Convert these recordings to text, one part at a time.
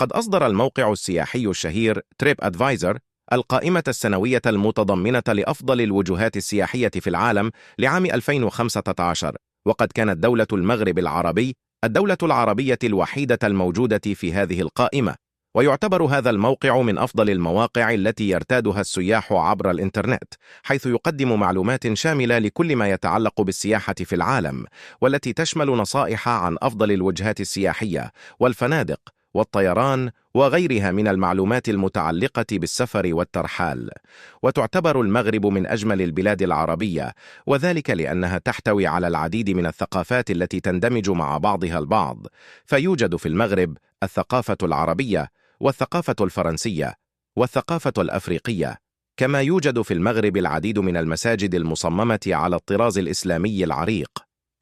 فقد أصدر الموقع السياحي الشهير تريب أدفايزر القائمة السنوية المتضمنة لأفضل الوجهات السياحية في العالم لعام 2015، وقد كانت دولة المغرب العربي الدولة العربية الوحيدة الموجودة في هذه القائمة، ويعتبر هذا الموقع من أفضل المواقع التي يرتادها السياح عبر الإنترنت، حيث يقدم معلومات شاملة لكل ما يتعلق بالسياحة في العالم، والتي تشمل نصائح عن أفضل الوجهات السياحية والفنادق والطيران وغيرها من المعلومات المتعلقة بالسفر والترحال. وتعتبر المغرب من أجمل البلاد العربية، وذلك لأنها تحتوي على العديد من الثقافات التي تندمج مع بعضها البعض، فيوجد في المغرب الثقافة العربية والثقافة الفرنسية والثقافة الأفريقية، كما يوجد في المغرب العديد من المساجد المصممة على الطراز الإسلامي العريق،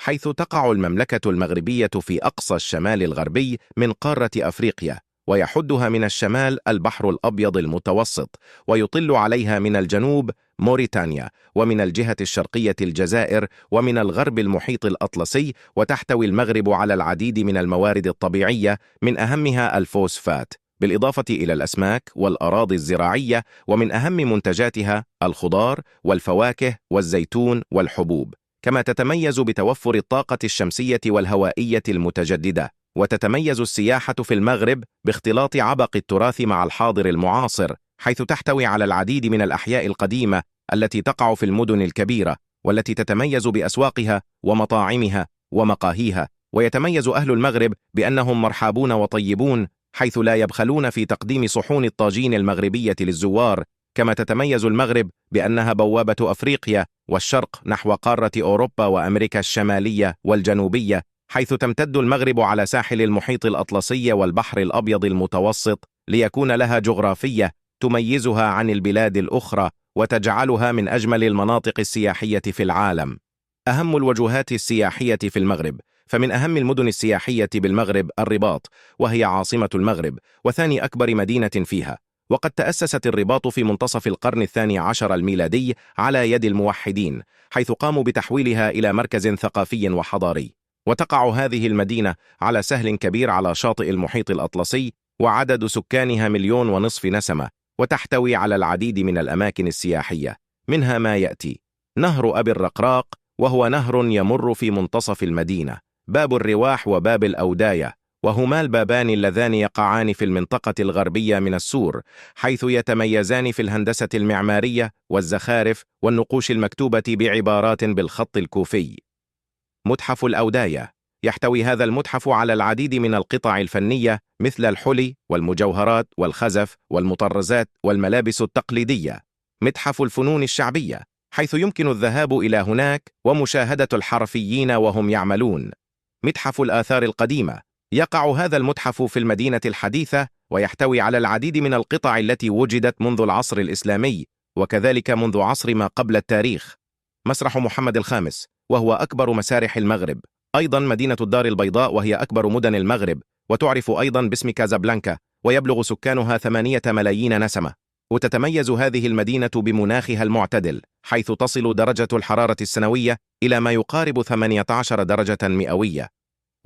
حيث تقع المملكة المغربية في أقصى الشمال الغربي من قارة أفريقيا، ويحدها من الشمال البحر الأبيض المتوسط، ويطل عليها من الجنوب موريتانيا، ومن الجهة الشرقية الجزائر، ومن الغرب المحيط الأطلسي. وتحتوي المغرب على العديد من الموارد الطبيعية، من أهمها الفوسفات، بالإضافة إلى الأسماك والأراضي الزراعية، ومن أهم منتجاتها الخضار والفواكه والزيتون والحبوب. كما تتميز بتوفر الطاقة الشمسية والهوائية المتجددة. وتتميز السياحة في المغرب باختلاط عبق التراث مع الحاضر المعاصر، حيث تحتوي على العديد من الأحياء القديمة التي تقع في المدن الكبيرة، والتي تتميز بأسواقها ومطاعمها ومقاهيها. ويتميز أهل المغرب بأنهم مرحابون وطيبون، حيث لا يبخلون في تقديم صحون الطاجين المغربية للزوار. كما تتميز المغرب بأنها بوابة أفريقيا والشرق نحو قارة أوروبا وأمريكا الشمالية والجنوبية، حيث تمتد المغرب على ساحل المحيط الأطلسي والبحر الأبيض المتوسط، ليكون لها جغرافية تميزها عن البلاد الأخرى وتجعلها من أجمل المناطق السياحية في العالم. أهم الوجهات السياحية في المغرب، فمن أهم المدن السياحية بالمغرب الرباط، وهي عاصمة المغرب وثاني أكبر مدينة فيها. وقد تأسست الرباط في منتصف القرن الثاني عشر الميلادي على يد الموحدين، حيث قاموا بتحويلها إلى مركز ثقافي وحضاري. وتقع هذه المدينة على سهل كبير على شاطئ المحيط الأطلسي، وعدد سكانها 1.5 مليون نسمة، وتحتوي على العديد من الأماكن السياحية، منها ما يأتي: نهر أبي الرقراق، وهو نهر يمر في منتصف المدينة، باب الرواح وباب الأوداية، وهما البابان اللذان يقعان في المنطقة الغربية من السور، حيث يتميزان في الهندسة المعمارية والزخارف والنقوش المكتوبة بعبارات بالخط الكوفي. متحف الأوداية، يحتوي هذا المتحف على العديد من القطع الفنية مثل الحلي والمجوهرات والخزف والمطرزات والملابس التقليدية. متحف الفنون الشعبية، حيث يمكن الذهاب إلى هناك ومشاهدة الحرفيين وهم يعملون. متحف الآثار القديمة، يقع هذا المتحف في المدينة الحديثة، ويحتوي على العديد من القطع التي وجدت منذ العصر الإسلامي، وكذلك منذ عصر ما قبل التاريخ. مسرح محمد الخامس، وهو أكبر مسارح المغرب. أيضا مدينة الدار البيضاء، وهي أكبر مدن المغرب، وتعرف أيضا باسم كازابلانكا، ويبلغ سكانها 8 ملايين نسمة. وتتميز هذه المدينة بمناخها المعتدل، حيث تصل درجة الحرارة السنوية إلى ما يقارب 18 درجة مئوية.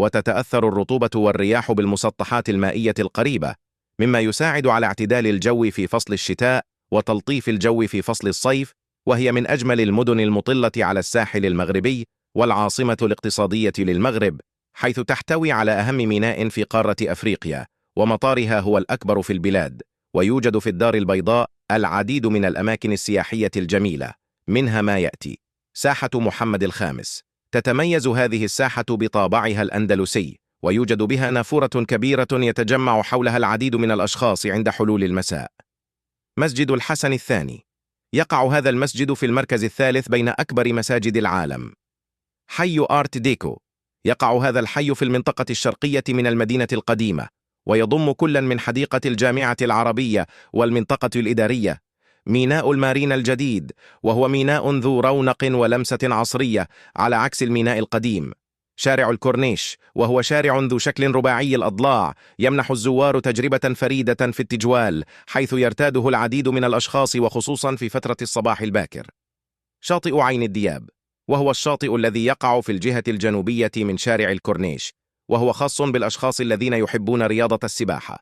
وتتأثر الرطوبة والرياح بالمسطحات المائية القريبة، مما يساعد على اعتدال الجو في فصل الشتاء وتلطيف الجو في فصل الصيف. وهي من أجمل المدن المطلة على الساحل المغربي، والعاصمة الاقتصادية للمغرب، حيث تحتوي على أهم ميناء في قارة أفريقيا، ومطارها هو الأكبر في البلاد. ويوجد في الدار البيضاء العديد من الأماكن السياحية الجميلة، منها ما يأتي: ساحة محمد الخامس، تتميز هذه الساحة بطابعها الأندلسي، ويوجد بها نافورة كبيرة يتجمع حولها العديد من الأشخاص عند حلول المساء. مسجد الحسن الثاني، يقع هذا المسجد في المركز الثالث بين أكبر مساجد العالم. حي آرت ديكو، يقع هذا الحي في المنطقة الشرقية من المدينة القديمة، ويضم كلا من حديقة الجامعة العربية والمنطقة الإدارية. ميناء المارينا الجديد، وهو ميناء ذو رونق ولمسة عصرية على عكس الميناء القديم. شارع الكورنيش، وهو شارع ذو شكل رباعي الأضلاع، يمنح الزوار تجربة فريدة في التجوال، حيث يرتاده العديد من الأشخاص وخصوصا في فترة الصباح الباكر. شاطئ عين الدياب، وهو الشاطئ الذي يقع في الجهة الجنوبية من شارع الكورنيش، وهو خاص بالأشخاص الذين يحبون رياضة السباحة.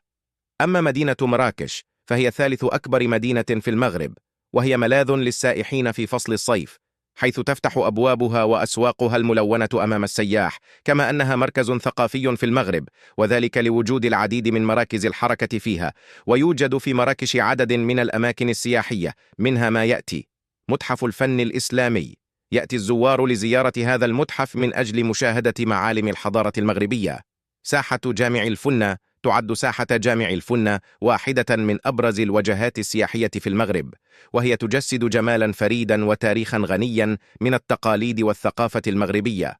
أما مدينة مراكش فهي ثالث أكبر مدينة في المغرب، وهي ملاذ للسائحين في فصل الصيف، حيث تفتح أبوابها وأسواقها الملونة أمام السياح، كما أنها مركز ثقافي في المغرب، وذلك لوجود العديد من مراكز الحركة فيها. ويوجد في مراكش عدد من الأماكن السياحية، منها ما يأتي: متحف الفن الإسلامي، يأتي الزوار لزيارة هذا المتحف من أجل مشاهدة معالم الحضارة المغربية. ساحة جامع الفنة، تعد ساحة جامع الفنة واحدة من أبرز الوجهات السياحية في المغرب، وهي تجسد جمالا فريدا وتاريخا غنيا من التقاليد والثقافة المغربية.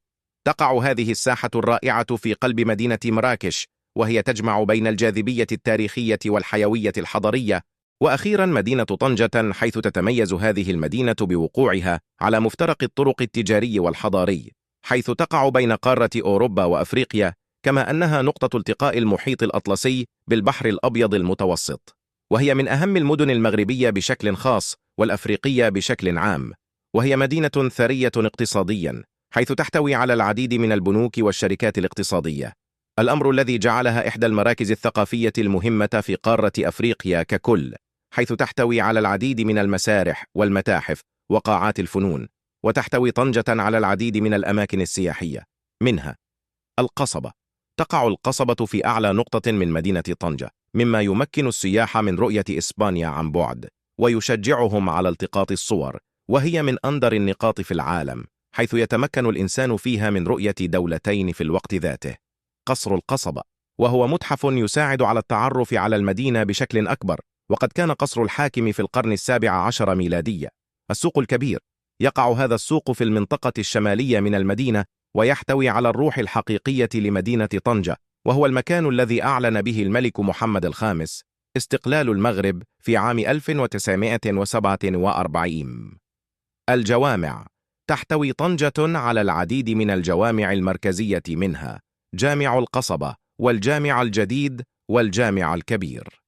تقع هذه الساحة الرائعة في قلب مدينة مراكش، وهي تجمع بين الجاذبية التاريخية والحيوية الحضرية. وأخيرا مدينة طنجة، حيث تتميز هذه المدينة بوقوعها على مفترق الطرق التجاري والحضاري، حيث تقع بين قارة أوروبا وأفريقيا، كما أنها نقطة التقاء المحيط الأطلسي بالبحر الأبيض المتوسط، وهي من أهم المدن المغربية بشكل خاص والأفريقية بشكل عام. وهي مدينة ثرية اقتصاديا، حيث تحتوي على العديد من البنوك والشركات الاقتصادية، الأمر الذي جعلها إحدى المراكز الثقافية المهمة في قارة أفريقيا ككل، حيث تحتوي على العديد من المسارح والمتاحف وقاعات الفنون. وتحتوي طنجة على العديد من الأماكن السياحية، منها القصبة. تقع القصبة في أعلى نقطة من مدينة طنجة، مما يمكن السياح من رؤية إسبانيا عن بعد، ويشجعهم على التقاط الصور. وهي من أندر النقاط في العالم، حيث يتمكن الإنسان فيها من رؤية دولتين في الوقت ذاته. قصر القصبة، وهو متحف يساعد على التعرف على المدينة بشكل أكبر، وقد كان قصر الحاكم في القرن 17 ميلادية. السوق الكبير، يقع هذا السوق في المنطقة الشمالية من المدينة، ويحتوي على الروح الحقيقية لمدينة طنجة، وهو المكان الذي أعلن به الملك محمد الخامس استقلال المغرب في عام 1947. الجوامع، تحتوي طنجة على العديد من الجوامع المركزية، منها جامع القصبة والجامع الجديد والجامع الكبير.